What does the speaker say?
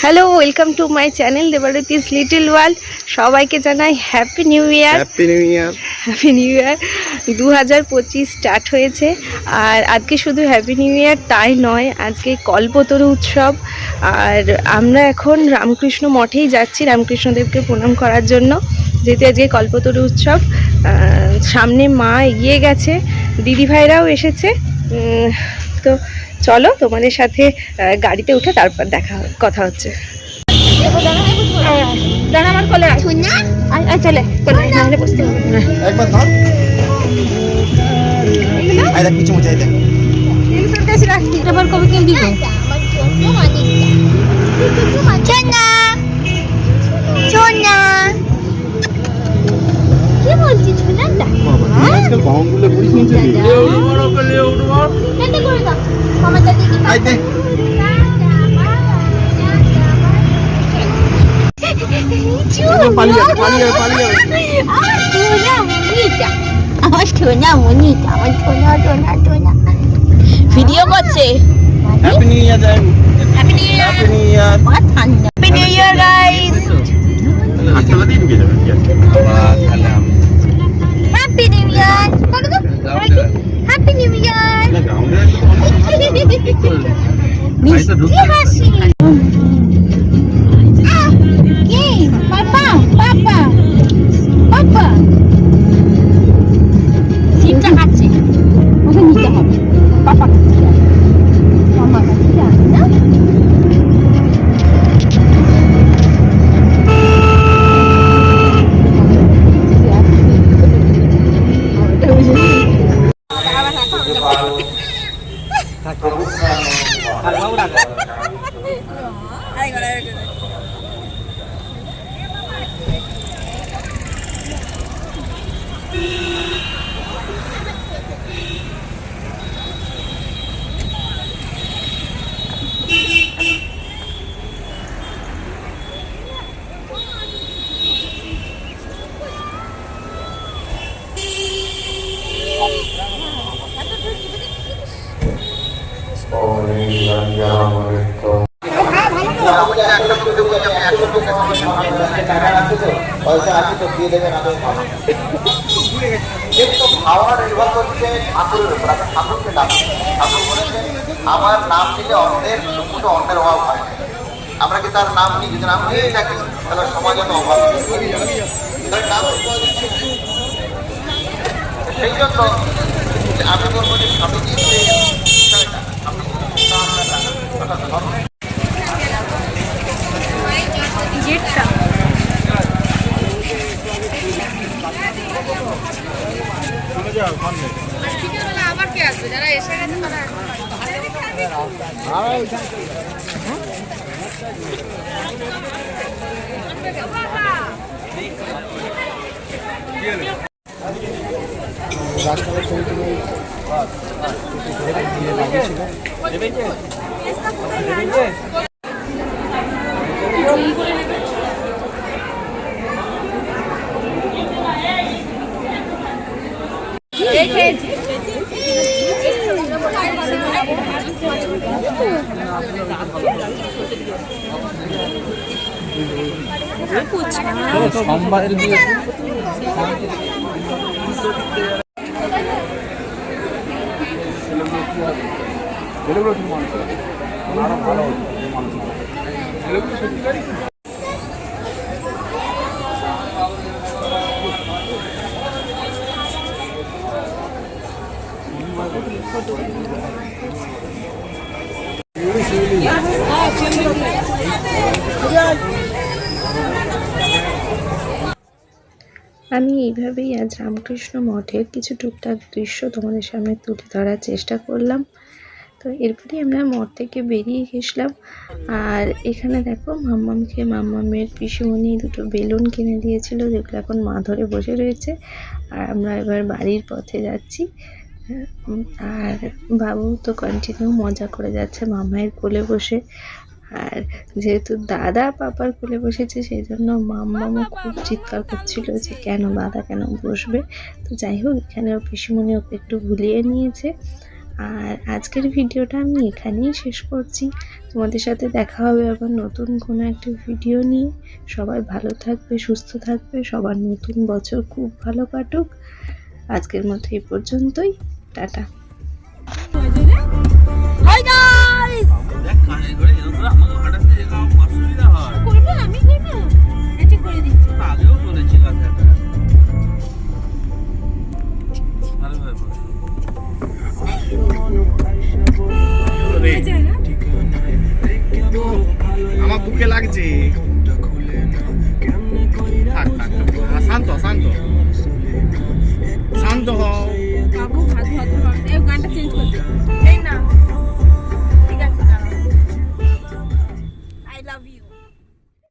Hello, welcome to my channel Debarati's little world. সবাইকে জানাই happy new year. Happy new year. Happy new year. 2025 start হয়েছে। আর আজকে শুধু হ্যাপি নিউ ইয়ার তাই নয়, আজকে কল্পতরু উৎসব। আর আমরা এখন রামকৃষ্ণ মঠেই যাচ্ছি রামকৃষ্ণদেবকে প্রণাম করার জন্য, যেহেতু আজকে কল্পতরু উৎসব। সামনে মা এগিয়ে গেছে, দিদিভাইরাও এসেছে। তো চলো, তোমাদের সাথে গাড়িতে উঠে তারপর কথা হচ্ছে। আমার কোলে চলে কোলে বসতে হবে। একবার ধর আইরা কিছু মুচাই দে। এই তোর কাছে রাখি, এবার কবে কিন দিব? সোনা সোনা কি বলছিস সোনাটা? বাবা আজকাল বাউন্ডুলে বুড়ি শুনছে কি? কেটে করে দাও মামা দাদি কি আই দে। পালিয়ে আমার সোনা মনিটা আমার সোনা টোনা টোনা ভিডিও করছে। হ্যাপি নিউ ইয়ার যাই। Happy new year. Happy new ইয়ার। মা ঠান্ডা হ্যাপি নিউ ইয়ার গাইস। হাতটা দিয়ে ঢুকে যাবে কি আর? বাবা সালাম। Happy new year happy new ইয়ার না গ্রাউন্ডে একটু মিষ্টি হাসি কে পাপা পাপা পাপা সিমটা খাচ্ছে, ওকে নিতে হবে। পাপা খাচ্ছে, মামা খাচ্ছে না। পয়সা আছে তো দিয়ে দেবেন। কিন্তু খাওয়া নির্ভর করছে ঠাকুরের উপর। আপনি ঠাকুরকে ডাকুন। ঠাকুর বলেছেন আমার নাম নিলে অন্যের দুটো অন্যের অভাব হয়। আমরা কি তার নাম নিই? যদি নাম নিয়েই থাকি তাহলে সমাজে তো অভাব। সেই জন্য আমি বলবো যে স্বামীজি আবার কে আসবে? যারা এসে গেছে তারা সোমবারের দিয়ে আরো ভালো মানুষ সত্যিকারই আমি এইভাবেই আজ রামকৃষ্ণ মঠের কিছু টুকটাক দৃশ্য তোমাদের সামনে তুলে ধরার চেষ্টা করলাম। তো এরপরই আমরা মঠ থেকে বেরিয়ে গেছিলাম। আর এখানে দেখো মাম্মামের পিসিমণি দুটো বেলুন কিনে দিয়েছিল, যেগুলো এখন মা ধরে বসে রয়েছে। আর আমরা এবার বাড়ির পথে যাচ্ছি। আর বাবু তো কন্টিনিউ মজা করে যাচ্ছে মামায়ের কোলে বসে। আর যেহেতু দাদা পাপার কোলে বসেছে সেই জন্য মাম্মামও খুব চিৎকার করছিল যে কেন দাদা কেন বসবে। তো যাই হোক, এখানে ওর পিসিমণি ওকে একটু ভুলিয়ে নিয়েছে। আর আজকের ভিডিওটা আমি এখানেই শেষ করছি। তোমাদের সাথে দেখা হবে আবার নতুন কোনো একটা ভিডিও নিয়ে। সবাই ভালো থাকবে, সুস্থ থাকবে, সবার নতুন বছর খুব ভালো কাটুক। আজকের মতো এই পর্যন্তই, টাটা। হাই গাইস দেখ কানে করে এরকম করে আমাকে হঠাৎ এরকম অসুবিধা হয়। করব আমি করব এটা করে দিচ্ছি আগেও বলেছি কথাটা। আরে ভাই যায় না আমার বুকে লাগছে। থাক থাক শান্ত শান্ত শান্ত হও। বাবু হাত হাত এই গানটা চেঞ্জ করতে